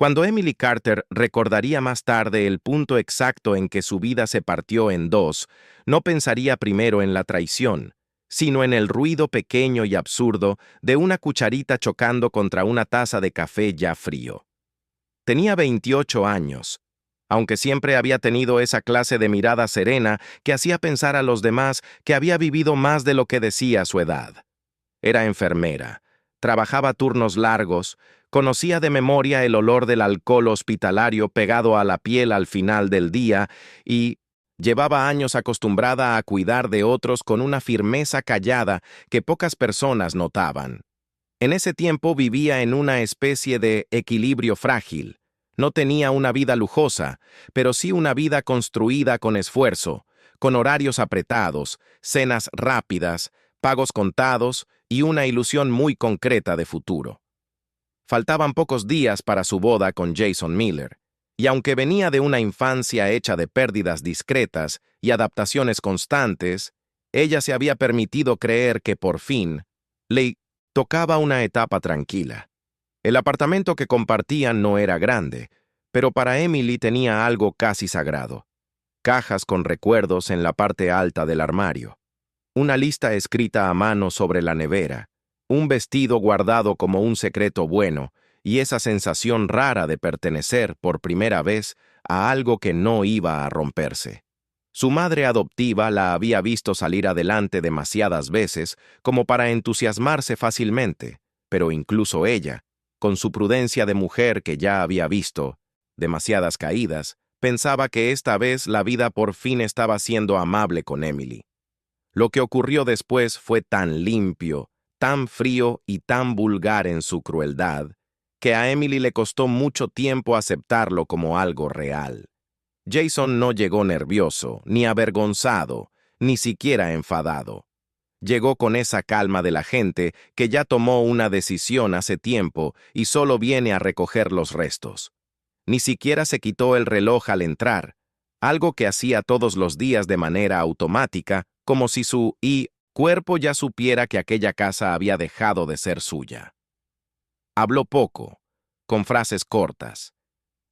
Cuando Emily Carter recordaría más tarde el punto exacto en que su vida se partió en dos, no pensaría primero en la traición, sino en el ruido pequeño y absurdo de una cucharita chocando contra una taza de café ya frío. Tenía 28 años, aunque siempre había tenido esa clase de mirada serena que hacía pensar a los demás que había vivido más de lo que decía su edad. Era enfermera, trabajaba turnos largos, conocía de memoria el olor del alcohol hospitalario pegado a la piel al final del día y llevaba años acostumbrada a cuidar de otros con una firmeza callada que pocas personas notaban. En ese tiempo vivía en una especie de equilibrio frágil. No tenía una vida lujosa, pero sí una vida construida con esfuerzo, con horarios apretados, cenas rápidas, pagos contados y una ilusión muy concreta de futuro. Faltaban pocos días para su boda con Jason Miller, y aunque venía de una infancia hecha de pérdidas discretas y adaptaciones constantes, ella se había permitido creer que por fin le tocaba una etapa tranquila. El apartamento que compartían no era grande, pero para Emily tenía algo casi sagrado. Cajas con recuerdos en la parte alta del armario, una lista escrita a mano sobre la nevera, un vestido guardado como un secreto bueno y esa sensación rara de pertenecer por primera vez a algo que no iba a romperse. Su madre adoptiva la había visto salir adelante demasiadas veces como para entusiasmarse fácilmente, pero incluso ella, con su prudencia de mujer que ya había visto demasiadas caídas, pensaba que esta vez la vida por fin estaba siendo amable con Emily. Lo que ocurrió después fue tan limpio, tan frío y tan vulgar en su crueldad, que a Emily le costó mucho tiempo aceptarlo como algo real. Jason no llegó nervioso, ni avergonzado, ni siquiera enfadado. Llegó con esa calma de la gente que ya tomó una decisión hace tiempo y solo viene a recoger los restos. Ni siquiera se quitó el reloj al entrar, algo que hacía todos los días de manera automática, como si su cuerpo ya supiera que aquella casa había dejado de ser suya. Habló poco, con frases cortas,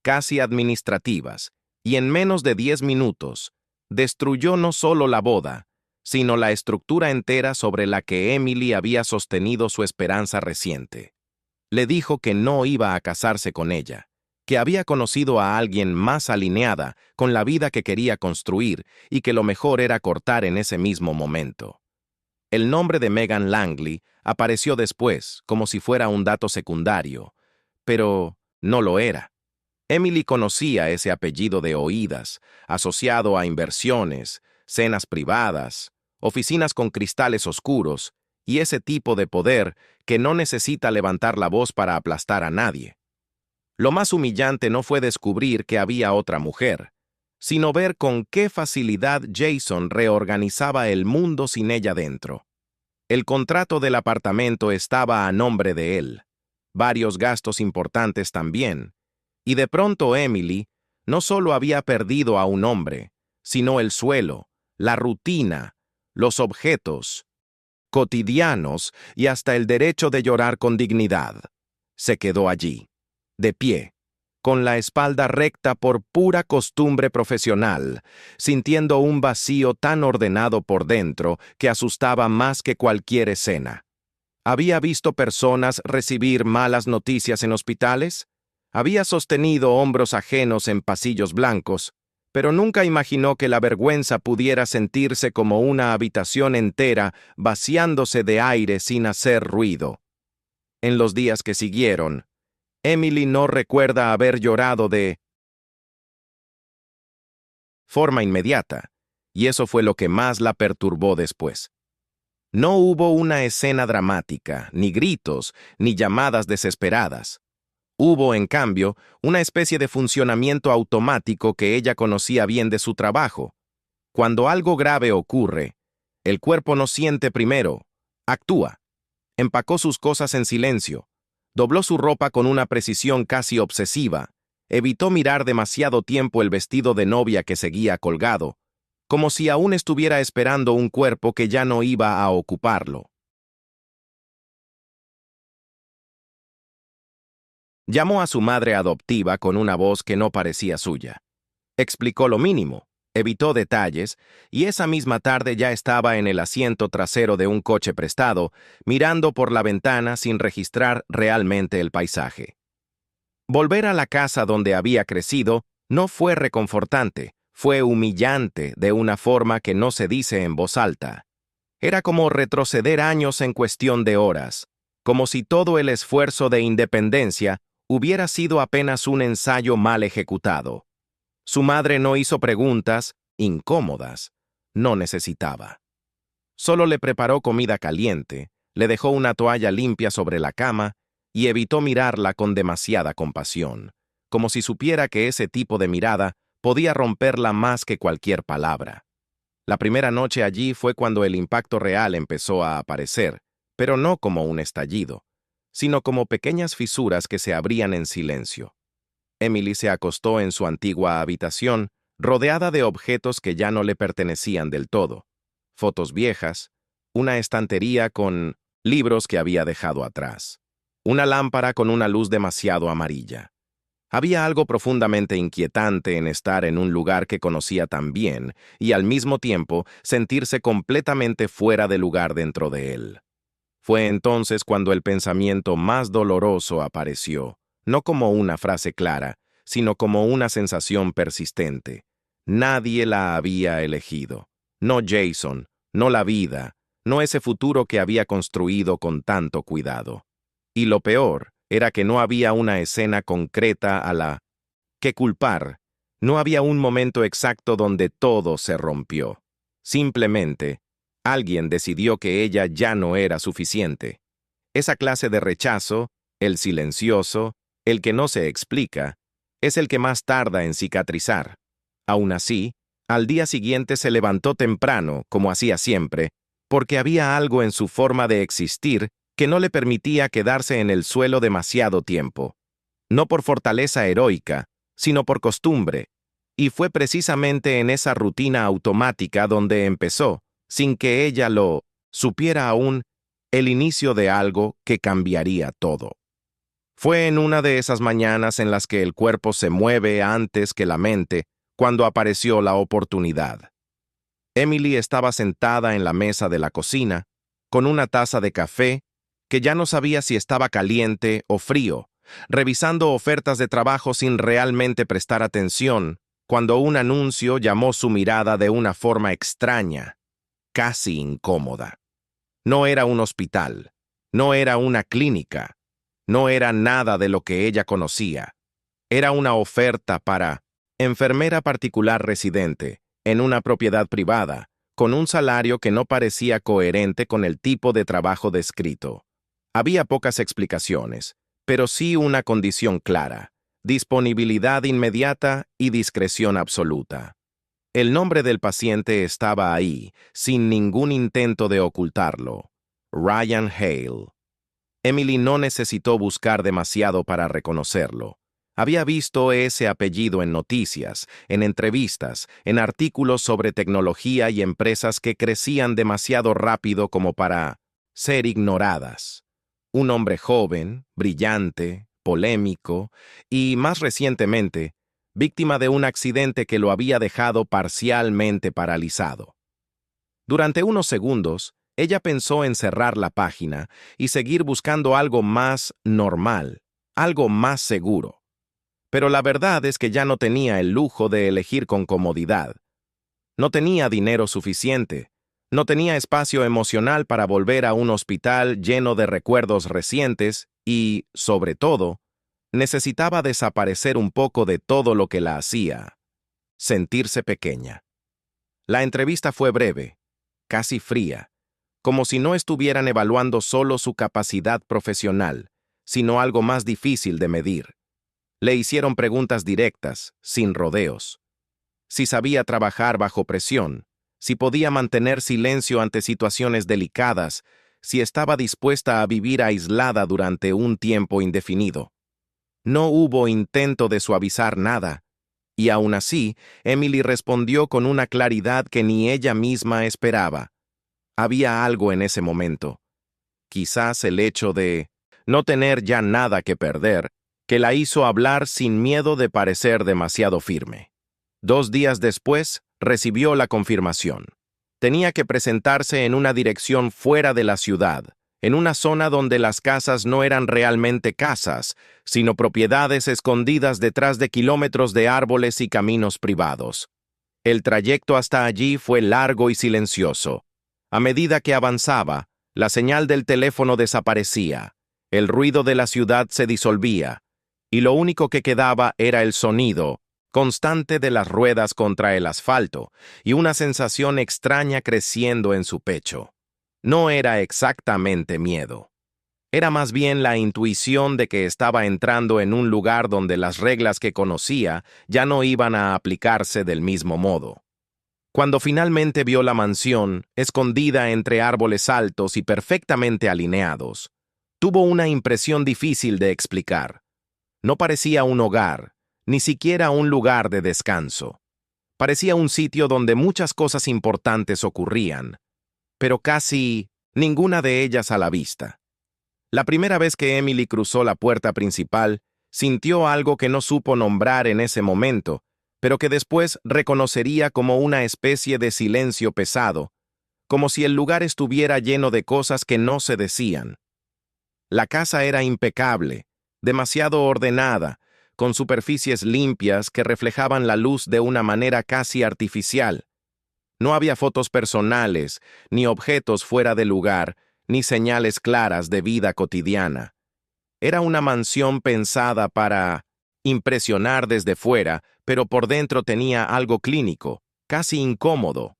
casi administrativas, y en menos de 10 minutos, destruyó no solo la boda, sino la estructura entera sobre la que Emily había sostenido su esperanza reciente. Le dijo que no iba a casarse con ella, que había conocido a alguien más alineada con la vida que quería construir y que lo mejor era cortar en ese mismo momento. El nombre de Megan Langley apareció después, como si fuera un dato secundario, pero no lo era. Emily conocía ese apellido de oídas, asociado a inversiones, cenas privadas, oficinas con cristales oscuros y ese tipo de poder que no necesita levantar la voz para aplastar a nadie. Lo más humillante no fue descubrir que había otra mujer, sino ver con qué facilidad Jason reorganizaba el mundo sin ella dentro. El contrato del apartamento estaba a nombre de él, varios gastos importantes también, y de pronto Emily no solo había perdido a un hombre, sino el suelo, la rutina, los objetos cotidianos y hasta el derecho de llorar con dignidad. Se quedó allí, de pie, con la espalda recta por pura costumbre profesional, sintiendo un vacío tan ordenado por dentro que asustaba más que cualquier escena. ¿Había visto personas recibir malas noticias en hospitales? Había sostenido hombros ajenos en pasillos blancos, pero nunca imaginó que la vergüenza pudiera sentirse como una habitación entera vaciándose de aire sin hacer ruido. En los días que siguieron, Emily no recuerda haber llorado de forma inmediata, y eso fue lo que más la perturbó después. No hubo una escena dramática, ni gritos, ni llamadas desesperadas. Hubo, en cambio, una especie de funcionamiento automático que ella conocía bien de su trabajo. Cuando algo grave ocurre, el cuerpo no siente primero, actúa. Empacó sus cosas en silencio, dobló su ropa con una precisión casi obsesiva, evitó mirar demasiado tiempo el vestido de novia que seguía colgado, como si aún estuviera esperando un cuerpo que ya no iba a ocuparlo. Llamó a su madre adoptiva con una voz que no parecía suya. Explicó lo mínimo, evitó detalles, y esa misma tarde ya estaba en el asiento trasero de un coche prestado, mirando por la ventana sin registrar realmente el paisaje. Volver a la casa donde había crecido no fue reconfortante, fue humillante de una forma que no se dice en voz alta. Era como retroceder años en cuestión de horas, como si todo el esfuerzo de independencia hubiera sido apenas un ensayo mal ejecutado. Su madre no hizo preguntas incómodas, no necesitaba. Solo le preparó comida caliente, le dejó una toalla limpia sobre la cama y evitó mirarla con demasiada compasión, como si supiera que ese tipo de mirada podía romperla más que cualquier palabra. La primera noche allí fue cuando el impacto real empezó a aparecer, pero no como un estallido, sino como pequeñas fisuras que se abrían en silencio. Emily se acostó en su antigua habitación, rodeada de objetos que ya no le pertenecían del todo. Fotos viejas, una estantería con libros que había dejado atrás, una lámpara con una luz demasiado amarilla. Había algo profundamente inquietante en estar en un lugar que conocía tan bien y al mismo tiempo sentirse completamente fuera de lugar dentro de él. Fue entonces cuando el pensamiento más doloroso apareció, no como una frase clara, sino como una sensación persistente. Nadie la había elegido. No Jason, no la vida, no ese futuro que había construido con tanto cuidado. Y lo peor era que no había una escena concreta a la que culpar. No había un momento exacto donde todo se rompió. Simplemente, alguien decidió que ella ya no era suficiente. Esa clase de rechazo, el silencioso, el que no se explica, es el que más tarda en cicatrizar. Aún así, al día siguiente se levantó temprano, como hacía siempre, porque había algo en su forma de existir que no le permitía quedarse en el suelo demasiado tiempo. No por fortaleza heroica, sino por costumbre. Y fue precisamente en esa rutina automática donde empezó, sin que ella lo supiera aún, el inicio de algo que cambiaría todo. Fue en una de esas mañanas en las que el cuerpo se mueve antes que la mente, cuando apareció la oportunidad. Emily estaba sentada en la mesa de la cocina, con una taza de café, que ya no sabía si estaba caliente o frío, revisando ofertas de trabajo sin realmente prestar atención, cuando un anuncio llamó su mirada de una forma extraña, casi incómoda. No era un hospital, no era una clínica, no era nada de lo que ella conocía. Era una oferta para enfermera particular residente, en una propiedad privada, con un salario que no parecía coherente con el tipo de trabajo descrito. Había pocas explicaciones, pero sí una condición clara: disponibilidad inmediata y discreción absoluta. El nombre del paciente estaba ahí, sin ningún intento de ocultarlo: Ryan Hale. Emily no necesitó buscar demasiado para reconocerlo. Había visto ese apellido en noticias, en entrevistas, en artículos sobre tecnología y empresas que crecían demasiado rápido como para ser ignoradas. Un hombre joven, brillante, polémico y, más recientemente, víctima de un accidente que lo había dejado parcialmente paralizado. Durante unos segundos, ella pensó en cerrar la página y seguir buscando algo más normal, algo más seguro. Pero la verdad es que ya no tenía el lujo de elegir con comodidad. No tenía dinero suficiente, no tenía espacio emocional para volver a un hospital lleno de recuerdos recientes y, sobre todo, necesitaba desaparecer un poco de todo lo que la hacía sentirse pequeña. La entrevista fue breve, casi fría, como si no estuvieran evaluando solo su capacidad profesional, sino algo más difícil de medir. Le hicieron preguntas directas, sin rodeos. Si sabía trabajar bajo presión, si podía mantener silencio ante situaciones delicadas, si estaba dispuesta a vivir aislada durante un tiempo indefinido. No hubo intento de suavizar nada, y aún así, Emily respondió con una claridad que ni ella misma esperaba. Había algo en ese momento. Quizás el hecho de no tener ya nada que perder, que la hizo hablar sin miedo de parecer demasiado firme. 2 días después, recibió la confirmación. Tenía que presentarse en una dirección fuera de la ciudad, en una zona donde las casas no eran realmente casas, sino propiedades escondidas detrás de kilómetros de árboles y caminos privados. El trayecto hasta allí fue largo y silencioso. A medida que avanzaba, la señal del teléfono desaparecía, el ruido de la ciudad se disolvía, y lo único que quedaba era el sonido constante de las ruedas contra el asfalto y una sensación extraña creciendo en su pecho. No era exactamente miedo. Era más bien la intuición de que estaba entrando en un lugar donde las reglas que conocía ya no iban a aplicarse del mismo modo. Cuando finalmente vio la mansión, escondida entre árboles altos y perfectamente alineados, tuvo una impresión difícil de explicar. No parecía un hogar, ni siquiera un lugar de descanso. Parecía un sitio donde muchas cosas importantes ocurrían, pero casi ninguna de ellas a la vista. La primera vez que Emily cruzó la puerta principal, sintió algo que no supo nombrar en ese momento, pero que después reconocería como una especie de silencio pesado, como si el lugar estuviera lleno de cosas que no se decían. La casa era impecable, demasiado ordenada, con superficies limpias que reflejaban la luz de una manera casi artificial. No había fotos personales, ni objetos fuera de lugar, ni señales claras de vida cotidiana. Era una mansión pensada para impresionar desde fuera, pero por dentro tenía algo clínico, casi incómodo.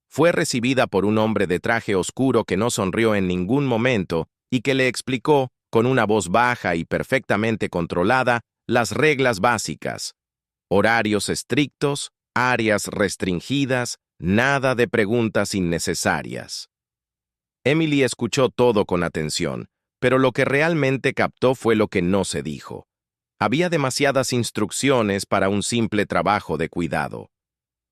Fue recibida por un hombre de traje oscuro que no sonrió en ningún momento y que le explicó, con una voz baja y perfectamente controlada, las reglas básicas: horarios estrictos, áreas restringidas, nada de preguntas innecesarias. Emily escuchó todo con atención, pero lo que realmente captó fue lo que no se dijo. Había demasiadas instrucciones para un simple trabajo de cuidado.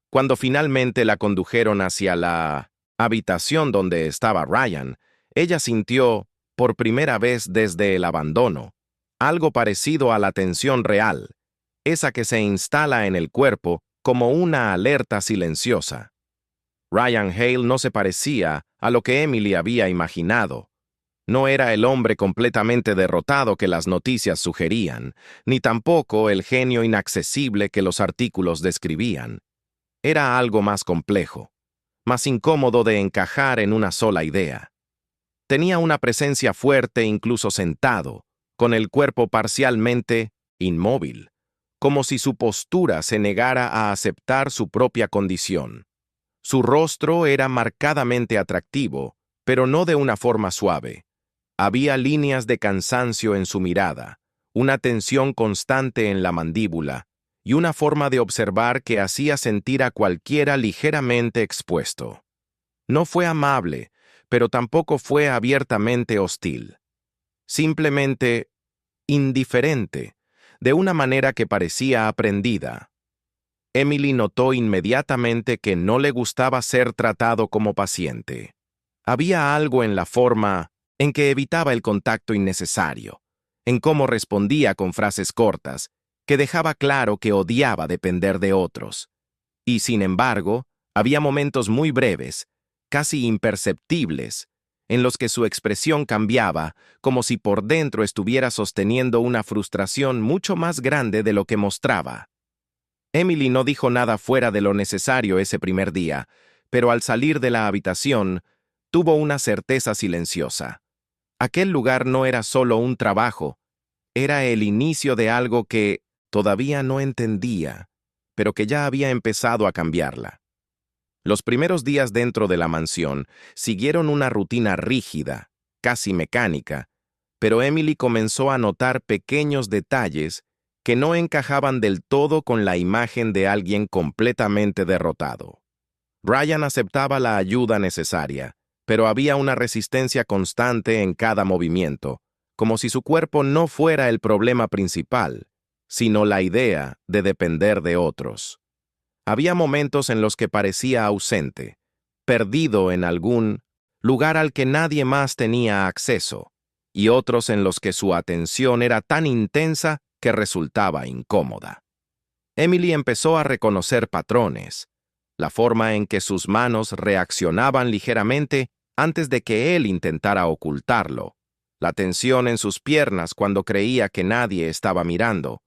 Cuando finalmente la condujeron hacia la habitación donde estaba Ryan, ella sintió, por primera vez desde el abandono, algo parecido a la tensión real, esa que se instala en el cuerpo como una alerta silenciosa. Ryan Hale no se parecía a lo que Emily había imaginado. No era el hombre completamente derrotado que las noticias sugerían, ni tampoco el genio inaccesible que los artículos describían. Era algo más complejo, más incómodo de encajar en una sola idea. Tenía una presencia fuerte incluso sentado, con el cuerpo parcialmente inmóvil, como si su postura se negara a aceptar su propia condición. Su rostro era marcadamente atractivo, pero no de una forma suave. Había líneas de cansancio en su mirada, una tensión constante en la mandíbula y una forma de observar que hacía sentir a cualquiera ligeramente expuesto. No fue amable, pero tampoco fue abiertamente hostil. Simplemente indiferente, de una manera que parecía aprendida. Emily notó inmediatamente que no le gustaba ser tratado como paciente. Había algo en la forma en que evitaba el contacto innecesario, en cómo respondía con frases cortas, que dejaba claro que odiaba depender de otros. Y sin embargo, había momentos muy breves, casi imperceptibles, en los que su expresión cambiaba, como si por dentro estuviera sosteniendo una frustración mucho más grande de lo que mostraba. Emily no dijo nada fuera de lo necesario ese primer día, pero al salir de la habitación, tuvo una certeza silenciosa. Aquel lugar no era solo un trabajo, era el inicio de algo que todavía no entendía, pero que ya había empezado a cambiarla. Los primeros días dentro de la mansión siguieron una rutina rígida, casi mecánica, pero Emily comenzó a notar pequeños detalles que no encajaban del todo con la imagen de alguien completamente derrotado. Ryan aceptaba la ayuda necesaria, pero había una resistencia constante en cada movimiento, como si su cuerpo no fuera el problema principal, sino la idea de depender de otros. Había momentos en los que parecía ausente, perdido en algún lugar al que nadie más tenía acceso, y otros en los que su atención era tan intensa que resultaba incómoda. Emily empezó a reconocer patrones, la forma en que sus manos reaccionaban ligeramente antes de que él intentara ocultarlo, la tensión en sus piernas cuando creía que nadie estaba mirando,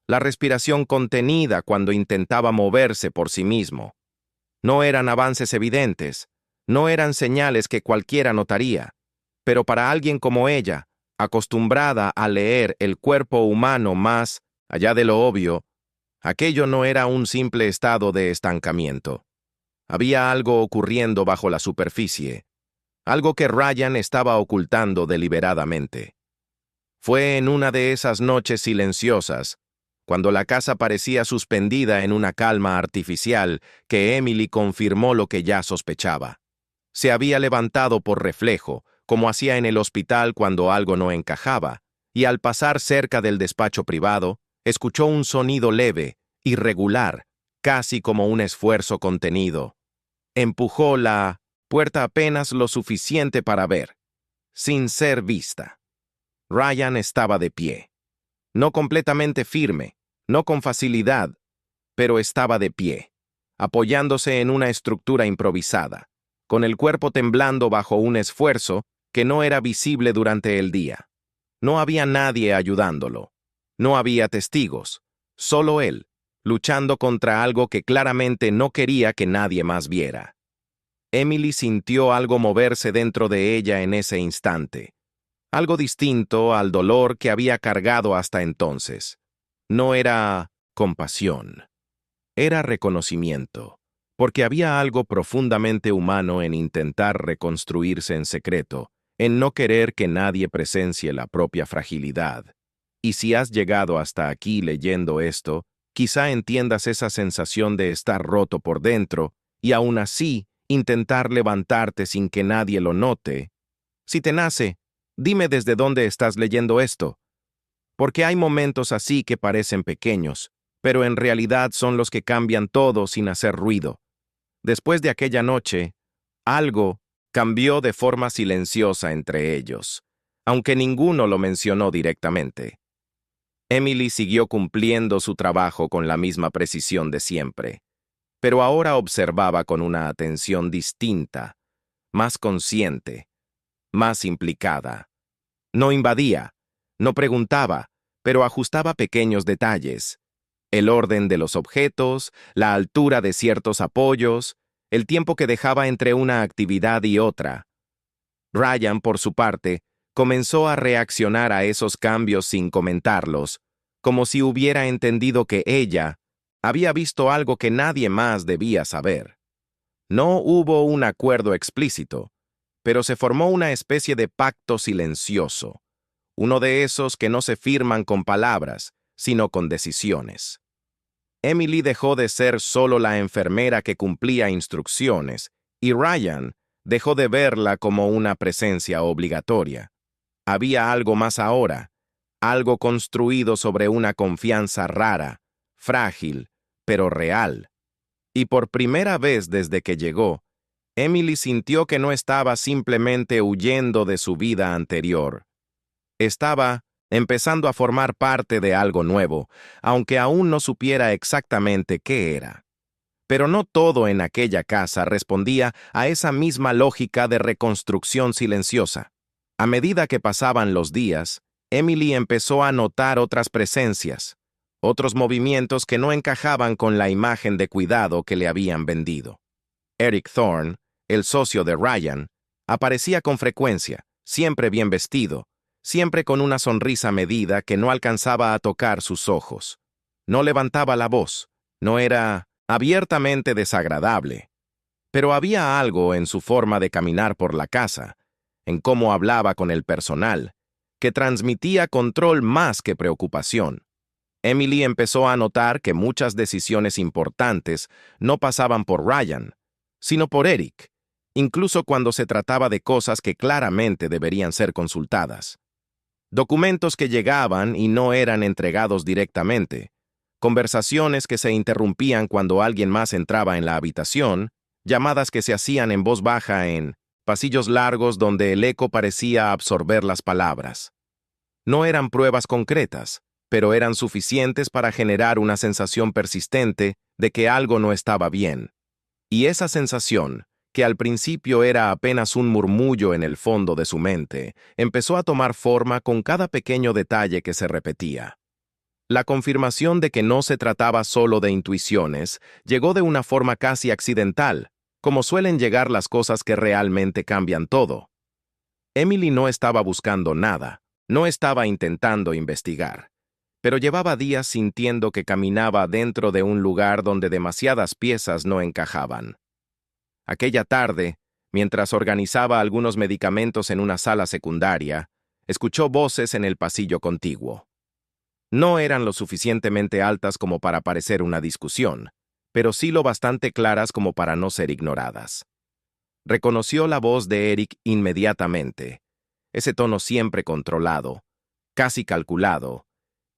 la respiración contenida cuando intentaba moverse por sí mismo. No eran avances evidentes, no eran señales que cualquiera notaría, pero para alguien como ella, acostumbrada a leer el cuerpo humano más allá de lo obvio, aquello no era un simple estado de estancamiento. Había algo ocurriendo bajo la superficie, algo que Ryan estaba ocultando deliberadamente. Fue en una de esas noches silenciosas, cuando la casa parecía suspendida en una calma artificial, que Emily confirmó lo que ya sospechaba. Se había levantado por reflejo, como hacía en el hospital cuando algo no encajaba, y al pasar cerca del despacho privado, escuchó un sonido leve, irregular, casi como un esfuerzo contenido. Empujó la puerta apenas lo suficiente para ver, sin ser vista. Ryan estaba de pie. No completamente firme, no con facilidad, pero estaba de pie, apoyándose en una estructura improvisada, con el cuerpo temblando bajo un esfuerzo que no era visible durante el día. No había nadie ayudándolo. No había testigos, solo él, luchando contra algo que claramente no quería que nadie más viera. Emily sintió algo moverse dentro de ella en ese instante, algo distinto al dolor que había cargado hasta entonces. No era compasión, era reconocimiento, porque había algo profundamente humano en intentar reconstruirse en secreto, en no querer que nadie presencie la propia fragilidad. Y si has llegado hasta aquí leyendo esto, quizá entiendas esa sensación de estar roto por dentro y aún así intentar levantarte sin que nadie lo note. Si te nace, dime desde dónde estás leyendo esto, porque hay momentos así que parecen pequeños, pero en realidad son los que cambian todo sin hacer ruido. Después de aquella noche, algo cambió de forma silenciosa entre ellos, aunque ninguno lo mencionó directamente. Emily siguió cumpliendo su trabajo con la misma precisión de siempre, pero ahora observaba con una atención distinta, más consciente, más implicada. No invadía, no preguntaba, pero ajustaba pequeños detalles: el orden de los objetos, la altura de ciertos apoyos, el tiempo que dejaba entre una actividad y otra. Ryan, por su parte, comenzó a reaccionar a esos cambios sin comentarlos, como si hubiera entendido que ella había visto algo que nadie más debía saber. No hubo un acuerdo explícito, pero se formó una especie de pacto silencioso, uno de esos que no se firman con palabras, sino con decisiones. Emily dejó de ser solo la enfermera que cumplía instrucciones, y Ryan dejó de verla como una presencia obligatoria. Había algo más ahora, algo construido sobre una confianza rara, frágil, pero real. Y por primera vez desde que llegó, Emily sintió que no estaba simplemente huyendo de su vida anterior. Estaba empezando a formar parte de algo nuevo, aunque aún no supiera exactamente qué era. Pero no todo en aquella casa respondía a esa misma lógica de reconstrucción silenciosa. A medida que pasaban los días, Emily empezó a notar otras presencias, otros movimientos que no encajaban con la imagen de cuidado que le habían vendido. Eric Thorne, el socio de Ryan, aparecía con frecuencia, siempre bien vestido, siempre con una sonrisa medida que no alcanzaba a tocar sus ojos. No levantaba la voz, no era abiertamente desagradable, pero había algo en su forma de caminar por la casa, en cómo hablaba con el personal, que transmitía control más que preocupación. Emily empezó a notar que muchas decisiones importantes no pasaban por Ryan, sino por Eric, incluso cuando se trataba de cosas que claramente deberían ser consultadas. Documentos que llegaban y no eran entregados directamente, conversaciones que se interrumpían cuando alguien más entraba en la habitación, llamadas que se hacían en voz baja en pasillos largos donde el eco parecía absorber las palabras. No eran pruebas concretas, pero eran suficientes para generar una sensación persistente de que algo no estaba bien. Y esa sensación, que al principio era apenas un murmullo en el fondo de su mente, empezó a tomar forma con cada pequeño detalle que se repetía. La confirmación de que no se trataba solo de intuiciones llegó de una forma casi accidental, como suelen llegar las cosas que realmente cambian todo. Emily no estaba buscando nada, no estaba intentando investigar, pero llevaba días sintiendo que caminaba dentro de un lugar donde demasiadas piezas no encajaban. Aquella tarde, mientras organizaba algunos medicamentos en una sala secundaria, escuchó voces en el pasillo contiguo. No eran lo suficientemente altas como para parecer una discusión, pero sí lo bastante claras como para no ser ignoradas. Reconoció la voz de Eric inmediatamente, ese tono siempre controlado, casi calculado,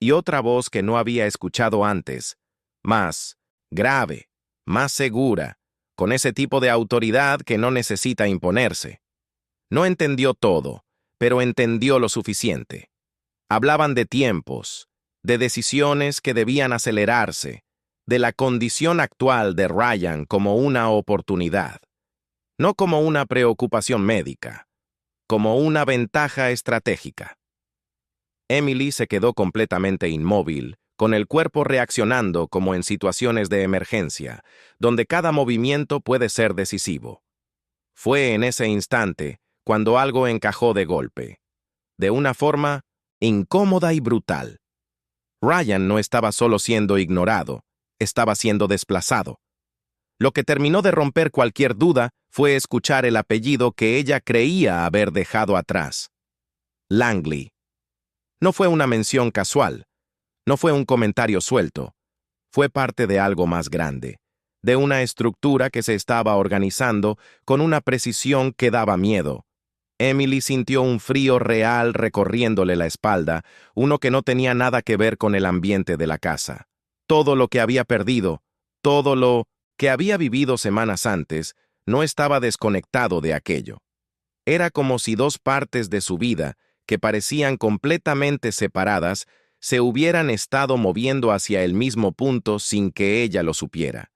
y otra voz que no había escuchado antes, más grave, más segura, con ese tipo de autoridad que no necesita imponerse. No entendió todo, pero entendió lo suficiente. Hablaban de tiempos, de decisiones que debían acelerarse, de la condición actual de Ryan como una oportunidad, no como una preocupación médica, como una ventaja estratégica. Emily se quedó completamente inmóvil, con el cuerpo reaccionando como en situaciones de emergencia, donde cada movimiento puede ser decisivo. Fue en ese instante cuando algo encajó de golpe, de una forma incómoda y brutal. Ryan no estaba solo siendo ignorado, estaba siendo desplazado. Lo que terminó de romper cualquier duda fue escuchar el apellido que ella creía haber dejado atrás. Langley. No fue una mención casual, no fue un comentario suelto, fue parte de algo más grande, de una estructura que se estaba organizando con una precisión que daba miedo. Emily sintió un frío real recorriéndole la espalda, uno que no tenía nada que ver con el ambiente de la casa. Todo lo que había perdido, todo lo que había vivido semanas antes, no estaba desconectado de aquello. Era como si dos partes de su vida, que parecían completamente separadas, se hubieran estado moviendo hacia el mismo punto sin que ella lo supiera.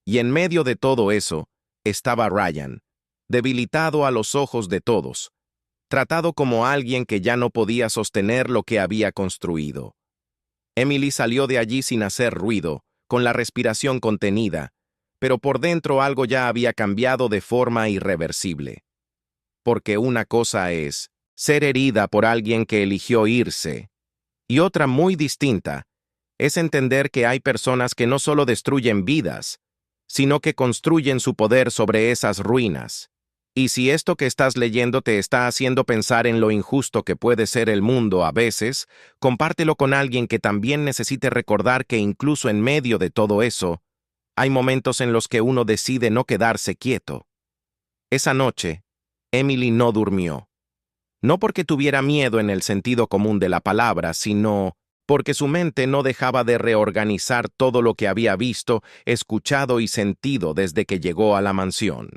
Y en medio de todo eso, estaba Ryan, debilitado a los ojos de todos, tratado como alguien que ya no podía sostener lo que había construido. Emily salió de allí sin hacer ruido, con la respiración contenida, pero por dentro algo ya había cambiado de forma irreversible. Porque una cosa es ser herida por alguien que eligió irse, y otra muy distinta es entender que hay personas que no solo destruyen vidas, sino que construyen su poder sobre esas ruinas. Y si esto que estás leyendo te está haciendo pensar en lo injusto que puede ser el mundo a veces, compártelo con alguien que también necesite recordar que incluso en medio de todo eso, hay momentos en los que uno decide no quedarse quieto. Esa noche, Emily no durmió. No porque tuviera miedo en el sentido común de la palabra, sino porque su mente no dejaba de reorganizar todo lo que había visto, escuchado y sentido desde que llegó a la mansión.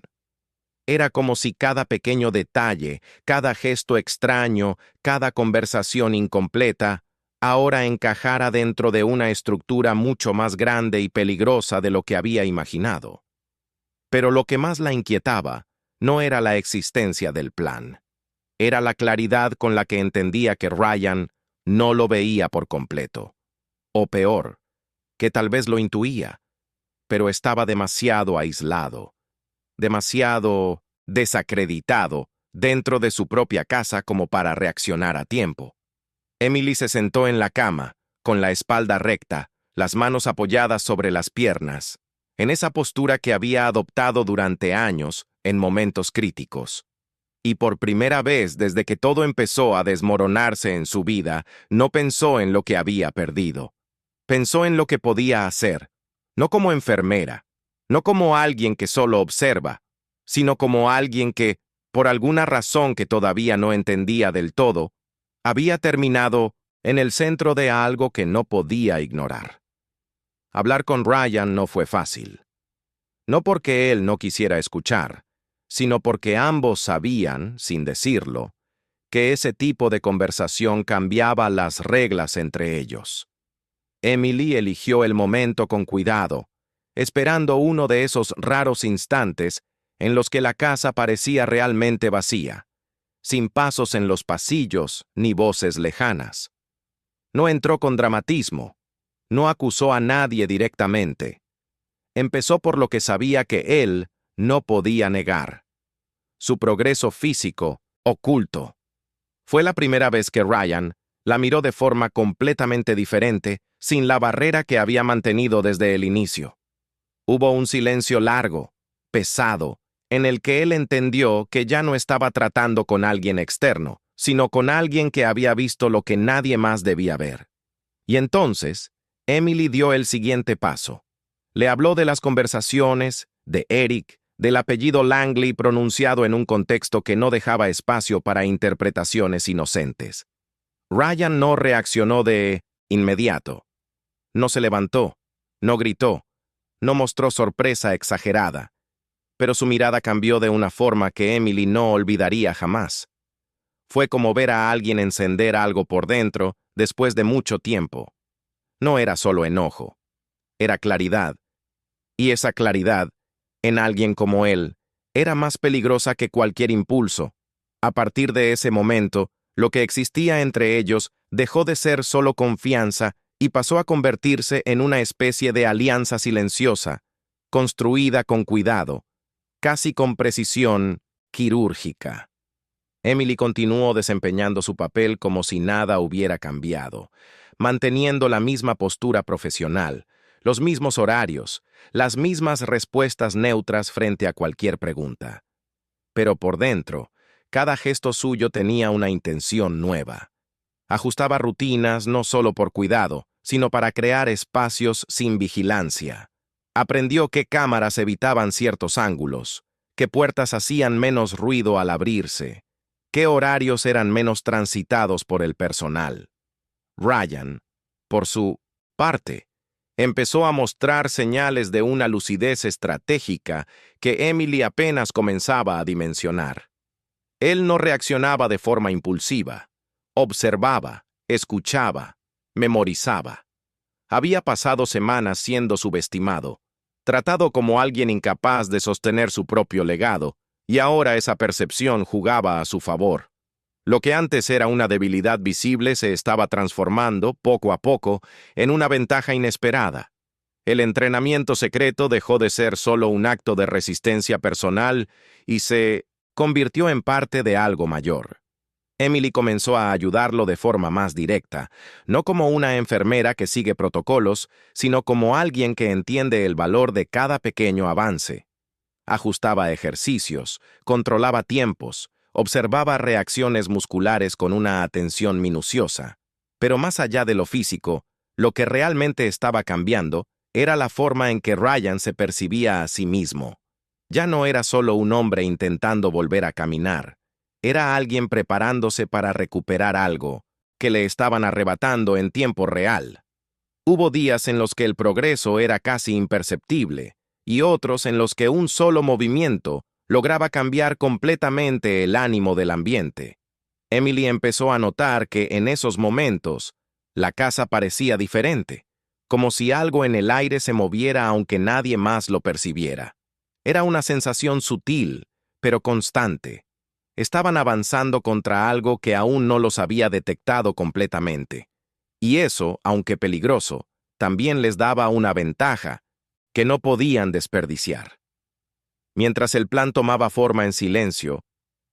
Era como si cada pequeño detalle, cada gesto extraño, cada conversación incompleta, ahora encajara dentro de una estructura mucho más grande y peligrosa de lo que había imaginado. Pero lo que más la inquietaba no era la existencia del plan. Era la claridad con la que entendía que Ryan no lo veía por completo. O peor, que tal vez lo intuía, pero estaba demasiado aislado, demasiado desacreditado dentro de su propia casa como para reaccionar a tiempo. Emily se sentó en la cama, con la espalda recta, las manos apoyadas sobre las piernas, en esa postura que había adoptado durante años en momentos críticos. Y por primera vez desde que todo empezó a desmoronarse en su vida, no pensó en lo que había perdido. Pensó en lo que podía hacer, no como enfermera, no como alguien que solo observa, sino como alguien que, por alguna razón que todavía no entendía del todo, había terminado en el centro de algo que no podía ignorar. Hablar con Ryan no fue fácil. No porque él no quisiera escuchar, sino porque ambos sabían, sin decirlo, que ese tipo de conversación cambiaba las reglas entre ellos. Emily eligió el momento con cuidado, esperando uno de esos raros instantes en los que la casa parecía realmente vacía, sin pasos en los pasillos ni voces lejanas. No entró con dramatismo, no acusó a nadie directamente. Empezó por lo que sabía que él no podía negar: su progreso físico oculto. Fue la primera vez que Ryan la miró de forma completamente diferente, sin la barrera que había mantenido desde el inicio. Hubo un silencio largo, pesado, en el que él entendió que ya no estaba tratando con alguien externo, sino con alguien que había visto lo que nadie más debía ver. Y entonces, Emily dio el siguiente paso. Le habló de las conversaciones, de Eric, del apellido Langley pronunciado en un contexto que no dejaba espacio para interpretaciones inocentes. Ryan no reaccionó de inmediato. No se levantó, no gritó, no mostró sorpresa exagerada, pero su mirada cambió de una forma que Emily no olvidaría jamás. Fue como ver a alguien encender algo por dentro después de mucho tiempo. No era solo enojo, era claridad. Y esa claridad, en alguien como él, era más peligrosa que cualquier impulso. A partir de ese momento, lo que existía entre ellos dejó de ser solo confianza y pasó a convertirse en una especie de alianza silenciosa, construida con cuidado, casi con precisión quirúrgica. Emily continuó desempeñando su papel como si nada hubiera cambiado, manteniendo la misma postura profesional, los mismos horarios, las mismas respuestas neutras frente a cualquier pregunta. Pero por dentro, cada gesto suyo tenía una intención nueva. Ajustaba rutinas no solo por cuidado, sino para crear espacios sin vigilancia. Aprendió qué cámaras evitaban ciertos ángulos, qué puertas hacían menos ruido al abrirse, qué horarios eran menos transitados por el personal. Ryan, por su parte, empezó a mostrar señales de una lucidez estratégica que Emily apenas comenzaba a dimensionar. Él no reaccionaba de forma impulsiva. Observaba, escuchaba, memorizaba. Había pasado semanas siendo subestimado, tratado como alguien incapaz de sostener su propio legado, y ahora esa percepción jugaba a su favor. Lo que antes era una debilidad visible se estaba transformando, poco a poco, en una ventaja inesperada. El entrenamiento secreto dejó de ser solo un acto de resistencia personal y se convirtió en parte de algo mayor. Emily comenzó a ayudarlo de forma más directa, no como una enfermera que sigue protocolos, sino como alguien que entiende el valor de cada pequeño avance. Ajustaba ejercicios, controlaba tiempos, observaba reacciones musculares con una atención minuciosa. Pero más allá de lo físico, lo que realmente estaba cambiando era la forma en que Ryan se percibía a sí mismo. Ya no era solo un hombre intentando volver a caminar. Era alguien preparándose para recuperar algo que le estaban arrebatando en tiempo real. Hubo días en los que el progreso era casi imperceptible y otros en los que un solo movimiento lograba cambiar completamente el ánimo del ambiente. Emily empezó a notar que en esos momentos la casa parecía diferente, como si algo en el aire se moviera aunque nadie más lo percibiera. Era una sensación sutil, pero constante. Estaban avanzando contra algo que aún no los había detectado completamente. Y eso, aunque peligroso, también les daba una ventaja que no podían desperdiciar. Mientras el plan tomaba forma en silencio,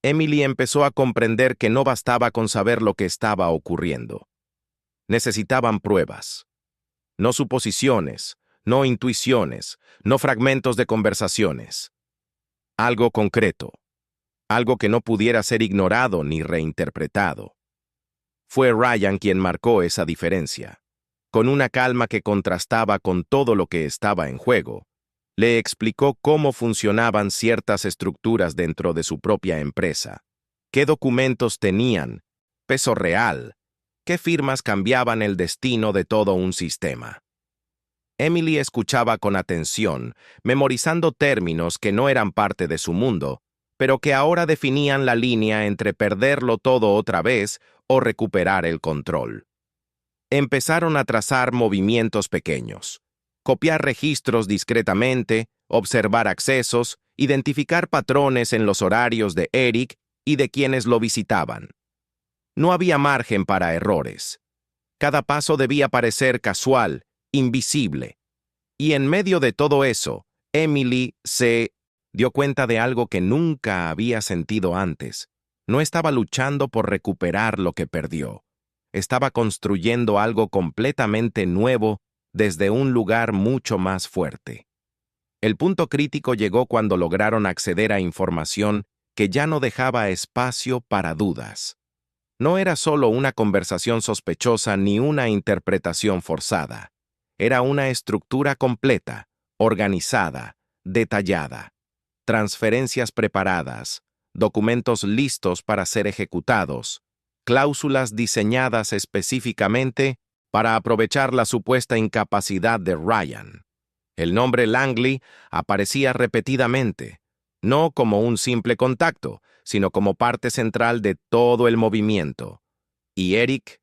Emily empezó a comprender que no bastaba con saber lo que estaba ocurriendo. Necesitaban pruebas. No suposiciones, no intuiciones, no fragmentos de conversaciones. Algo concreto. Algo que no pudiera ser ignorado ni reinterpretado. Fue Ryan quien marcó esa diferencia. Con una calma que contrastaba con todo lo que estaba en juego, le explicó cómo funcionaban ciertas estructuras dentro de su propia empresa, qué documentos tenían peso real, qué firmas cambiaban el destino de todo un sistema. Emily escuchaba con atención, memorizando términos que no eran parte de su mundo, pero que ahora definían la línea entre perderlo todo otra vez o recuperar el control. Empezaron a trazar movimientos pequeños, copiar registros discretamente, observar accesos, identificar patrones en los horarios de Eric y de quienes lo visitaban. No había margen para errores. Cada paso debía parecer casual, invisible. Y en medio de todo eso, Emily se dio cuenta de algo que nunca había sentido antes. No estaba luchando por recuperar lo que perdió. Estaba construyendo algo completamente nuevo desde un lugar mucho más fuerte. El punto crítico llegó cuando lograron acceder a información que ya no dejaba espacio para dudas. No era solo una conversación sospechosa ni una interpretación forzada. Era una estructura completa, organizada, detallada. Transferencias preparadas, documentos listos para ser ejecutados, cláusulas diseñadas específicamente para aprovechar la supuesta incapacidad de Ryan. El nombre Langley aparecía repetidamente, no como un simple contacto, sino como parte central de todo el movimiento. Y Eric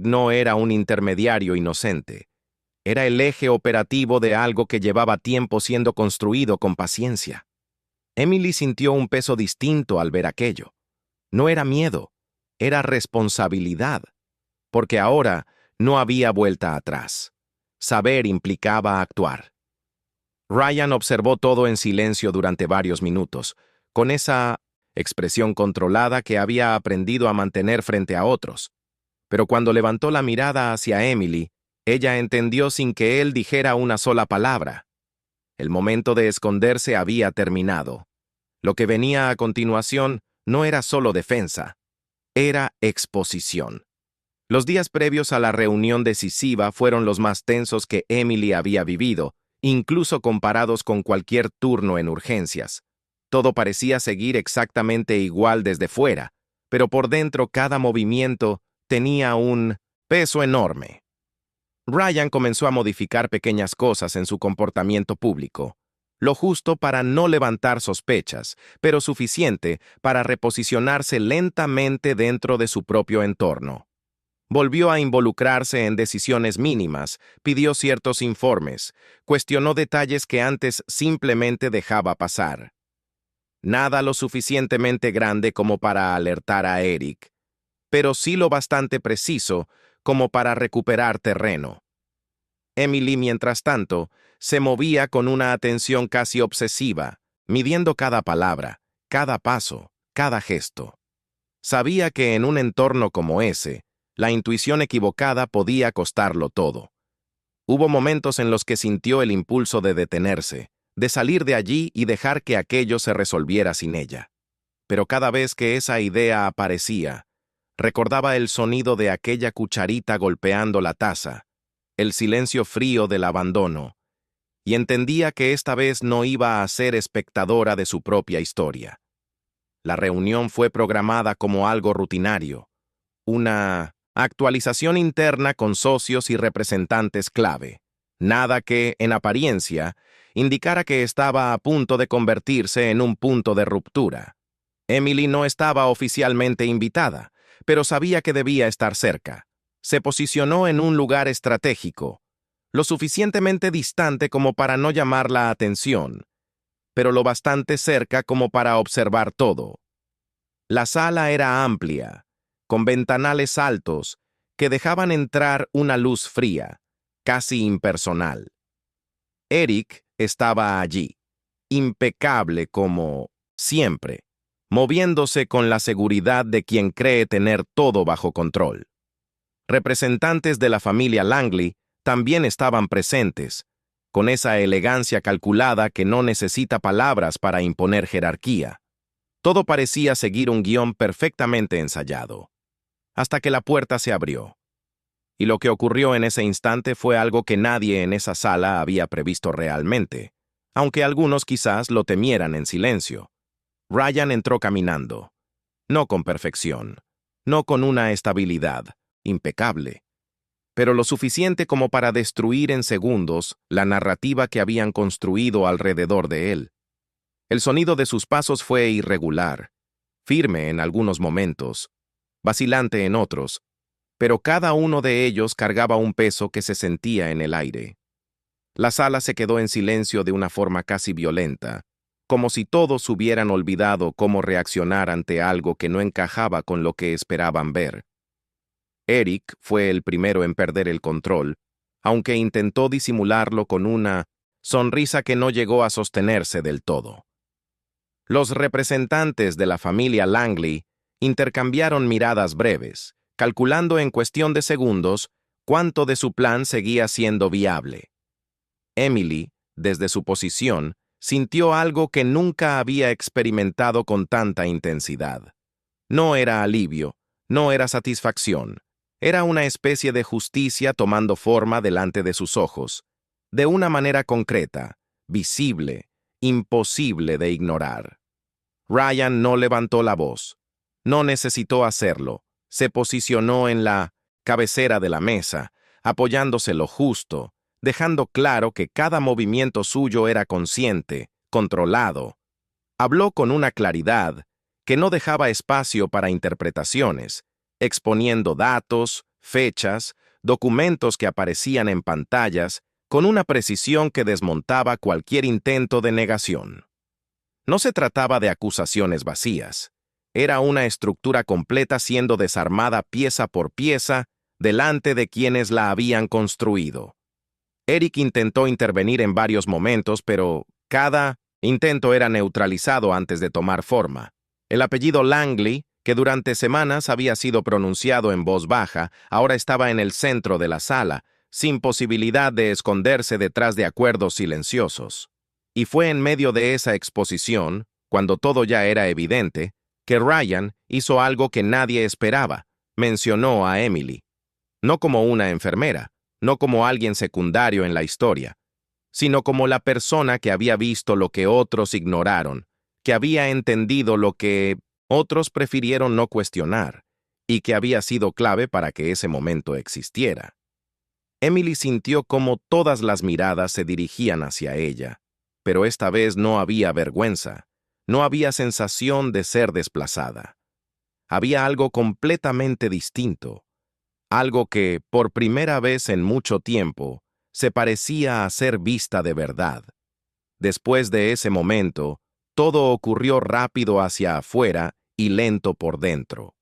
no era un intermediario inocente. Era el eje operativo de algo que llevaba tiempo siendo construido con paciencia. Emily sintió un peso distinto al ver aquello. No era miedo, era responsabilidad, porque ahora no había vuelta atrás. Saber implicaba actuar. Ryan observó todo en silencio durante varios minutos, con esa expresión controlada que había aprendido a mantener frente a otros. Pero cuando levantó la mirada hacia Emily, ella entendió sin que él dijera una sola palabra. El momento de esconderse había terminado. Lo que venía a continuación no era solo defensa, era exposición. Los días previos a la reunión decisiva fueron los más tensos que Emily había vivido, incluso comparados con cualquier turno en urgencias. Todo parecía seguir exactamente igual desde fuera, pero por dentro cada movimiento tenía un peso enorme. Ryan comenzó a modificar pequeñas cosas en su comportamiento público, lo justo para no levantar sospechas, pero suficiente para reposicionarse lentamente dentro de su propio entorno. Volvió a involucrarse en decisiones mínimas, pidió ciertos informes, cuestionó detalles que antes simplemente dejaba pasar. Nada lo suficientemente grande como para alertar a Eric, pero sí lo bastante preciso como para recuperar terreno. Emily, mientras tanto, se movía con una atención casi obsesiva, midiendo cada palabra, cada paso, cada gesto. Sabía que en un entorno como ese, la intuición equivocada podía costarlo todo. Hubo momentos en los que sintió el impulso de detenerse, de salir de allí y dejar que aquello se resolviera sin ella. Pero cada vez que esa idea aparecía, recordaba el sonido de aquella cucharita golpeando la taza, el silencio frío del abandono, y entendía que esta vez no iba a ser espectadora de su propia historia. La reunión fue programada como algo rutinario, una actualización interna con socios y representantes clave, nada que, en apariencia, indicara que estaba a punto de convertirse en un punto de ruptura. Emily no estaba oficialmente invitada, pero sabía que debía estar cerca. Se posicionó en un lugar estratégico, lo suficientemente distante como para no llamar la atención, pero lo bastante cerca como para observar todo. La sala era amplia, con ventanales altos que dejaban entrar una luz fría, casi impersonal. Eric estaba allí, impecable como siempre, moviéndose con la seguridad de quien cree tener todo bajo control. Representantes de la familia Langley también estaban presentes, con esa elegancia calculada que no necesita palabras para imponer jerarquía. Todo parecía seguir un guión perfectamente ensayado, hasta que la puerta se abrió. Y lo que ocurrió en ese instante fue algo que nadie en esa sala había previsto realmente, aunque algunos quizás lo temieran en silencio. Ryan entró caminando, no con perfección, no con una estabilidad impecable, pero lo suficiente como para destruir en segundos la narrativa que habían construido alrededor de él. El sonido de sus pasos fue irregular, firme en algunos momentos, vacilante en otros, pero cada uno de ellos cargaba un peso que se sentía en el aire. La sala se quedó en silencio de una forma casi violenta, como si todos hubieran olvidado cómo reaccionar ante algo que no encajaba con lo que esperaban ver. Eric fue el primero en perder el control, aunque intentó disimularlo con una sonrisa que no llegó a sostenerse del todo. Los representantes de la familia Langley intercambiaron miradas breves, calculando en cuestión de segundos cuánto de su plan seguía siendo viable. Emily, desde su posición, sintió algo que nunca había experimentado con tanta intensidad. No era alivio, no era satisfacción, era una especie de justicia tomando forma delante de sus ojos, de una manera concreta, visible, imposible de ignorar. Ryan no levantó la voz. No necesitó hacerlo. Se posicionó en la cabecera de la mesa, apoyándose lo justo, dejando claro que cada movimiento suyo era consciente, controlado. Habló con una claridad que no dejaba espacio para interpretaciones, exponiendo datos, fechas, documentos que aparecían en pantallas, con una precisión que desmontaba cualquier intento de negación. No se trataba de acusaciones vacías. Era una estructura completa siendo desarmada pieza por pieza delante de quienes la habían construido. Eric intentó intervenir en varios momentos, pero cada intento era neutralizado antes de tomar forma. El apellido Langley, que durante semanas había sido pronunciado en voz baja, ahora estaba en el centro de la sala, sin posibilidad de esconderse detrás de acuerdos silenciosos. Y fue en medio de esa exposición, cuando todo ya era evidente, que Ryan hizo algo que nadie esperaba, mencionó a Emily. No como una enfermera, no como alguien secundario en la historia, sino como la persona que había visto lo que otros ignoraron, que había entendido lo que otros prefirieron no cuestionar, y que había sido clave para que ese momento existiera. Emily sintió cómo todas las miradas se dirigían hacia ella, pero esta vez no había vergüenza, no había sensación de ser desplazada. Había algo completamente distinto, algo que, por primera vez en mucho tiempo, se parecía a ser vista de verdad. Después de ese momento, todo ocurrió rápido hacia afuera y lento por dentro.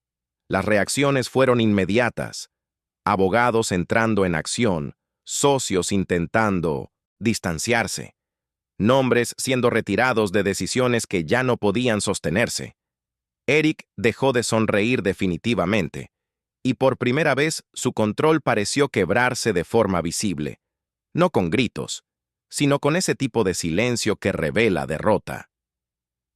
Las reacciones fueron inmediatas, abogados entrando en acción, socios intentando distanciarse, nombres siendo retirados de decisiones que ya no podían sostenerse. Eric dejó de sonreír definitivamente, y por primera vez su control pareció quebrarse de forma visible, no con gritos, sino con ese tipo de silencio que revela derrota.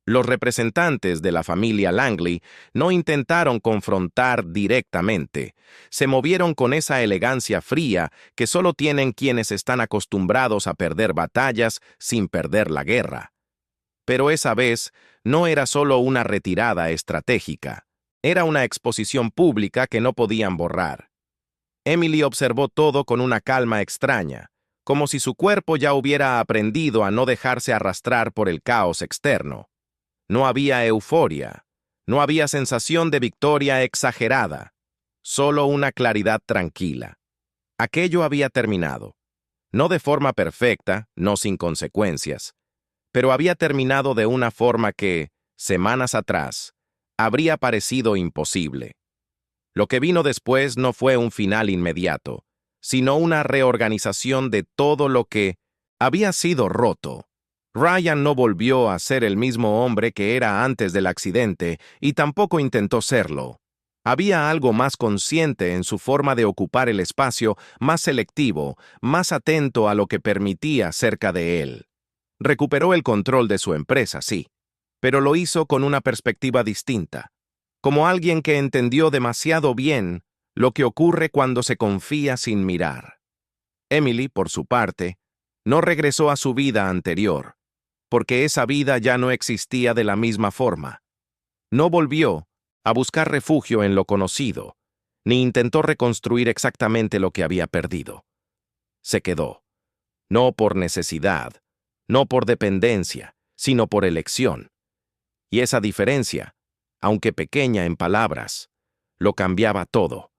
Los representantes de la familia Langley no intentaron confrontar directamente, se movieron con esa elegancia fría que solo tienen quienes están acostumbrados a perder batallas sin perder la guerra. Pero esa vez no era solo una retirada estratégica, era una exposición pública que no podían borrar. Emily observó todo con una calma extraña, como si su cuerpo ya hubiera aprendido a no dejarse arrastrar por el caos externo. No había euforia, no había sensación de victoria exagerada, solo una claridad tranquila. Aquello había terminado, no de forma perfecta, no sin consecuencias, pero había terminado de una forma que, semanas atrás, habría parecido imposible. Lo que vino después no fue un final inmediato, sino una reorganización de todo lo que había sido roto. Ryan no volvió a ser el mismo hombre que era antes del accidente y tampoco intentó serlo. Había algo más consciente en su forma de ocupar el espacio, más selectivo, más atento a lo que permitía cerca de él. Recuperó el control de su empresa, sí, pero lo hizo con una perspectiva distinta, como alguien que entendió demasiado bien lo que ocurre cuando se confía sin mirar. Emily, por su parte, no regresó a su vida anterior, porque esa vida ya no existía de la misma forma. No volvió a buscar refugio en lo conocido, ni intentó reconstruir exactamente lo que había perdido. Se quedó, no por necesidad, no por dependencia, sino por elección. Y esa diferencia, aunque pequeña en palabras, lo cambiaba todo.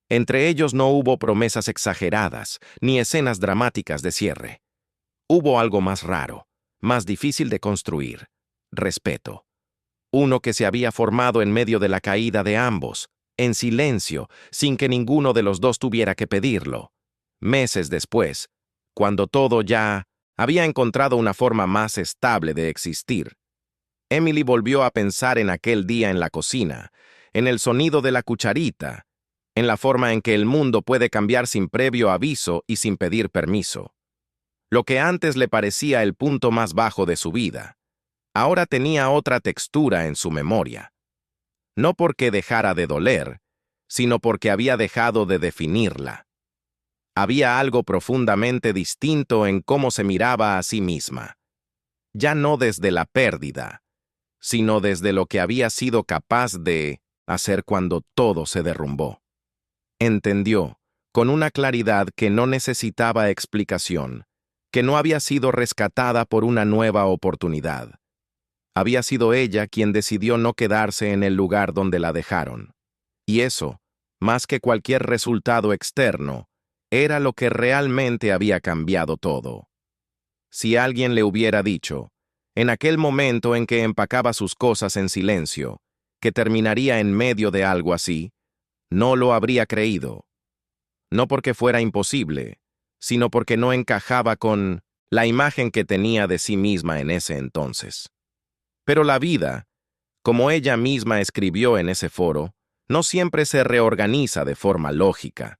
Entre ellos no hubo promesas exageradas, ni escenas dramáticas de cierre. Hubo algo más raro, más difícil de construir: respeto. Uno que se había formado en medio de la caída de ambos, en silencio, sin que ninguno de los dos tuviera que pedirlo. Meses después, cuando todo ya había encontrado una forma más estable de existir, Emily volvió a pensar en aquel día en la cocina, en el sonido de la cucharita, en la forma en que el mundo puede cambiar sin previo aviso y sin pedir permiso. Lo que antes le parecía el punto más bajo de su vida, ahora tenía otra textura en su memoria. No porque dejara de doler, sino porque había dejado de definirla. Había algo profundamente distinto en cómo se miraba a sí misma. Ya no desde la pérdida, sino desde lo que había sido capaz de hacer cuando todo se derrumbó. Entendió, con una claridad que no necesitaba explicación, que no había sido rescatada por una nueva oportunidad. Había sido ella quien decidió no quedarse en el lugar donde la dejaron. Y eso, más que cualquier resultado externo, era lo que realmente había cambiado todo. Si alguien le hubiera dicho, en aquel momento en que empacaba sus cosas en silencio, que terminaría en medio de algo así, no lo habría creído. No porque fuera imposible, sino porque no encajaba con la imagen que tenía de sí misma en ese entonces. Pero la vida, como ella misma escribió en ese foro, no siempre se reorganiza de forma lógica.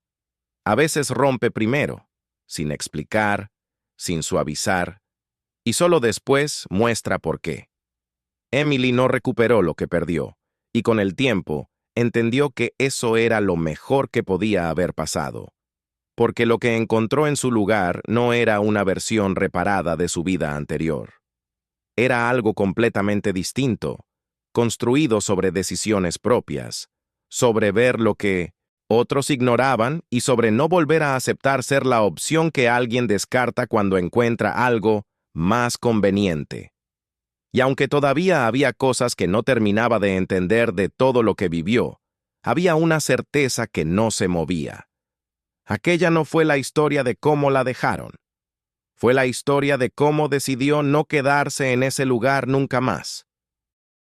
A veces rompe primero, sin explicar, sin suavizar, y solo después muestra por qué. Emily no recuperó lo que perdió, y con el tiempo entendió que eso era lo mejor que podía haber pasado, porque lo que encontró en su lugar no era una versión reparada de su vida anterior. Era algo completamente distinto, construido sobre decisiones propias, sobre ver lo que otros ignoraban y sobre no volver a aceptar ser la opción que alguien descarta cuando encuentra algo más conveniente. Y aunque todavía había cosas que no terminaba de entender de todo lo que vivió, había una certeza que no se movía. Aquella no fue la historia de cómo la dejaron. Fue la historia de cómo decidió no quedarse en ese lugar nunca más.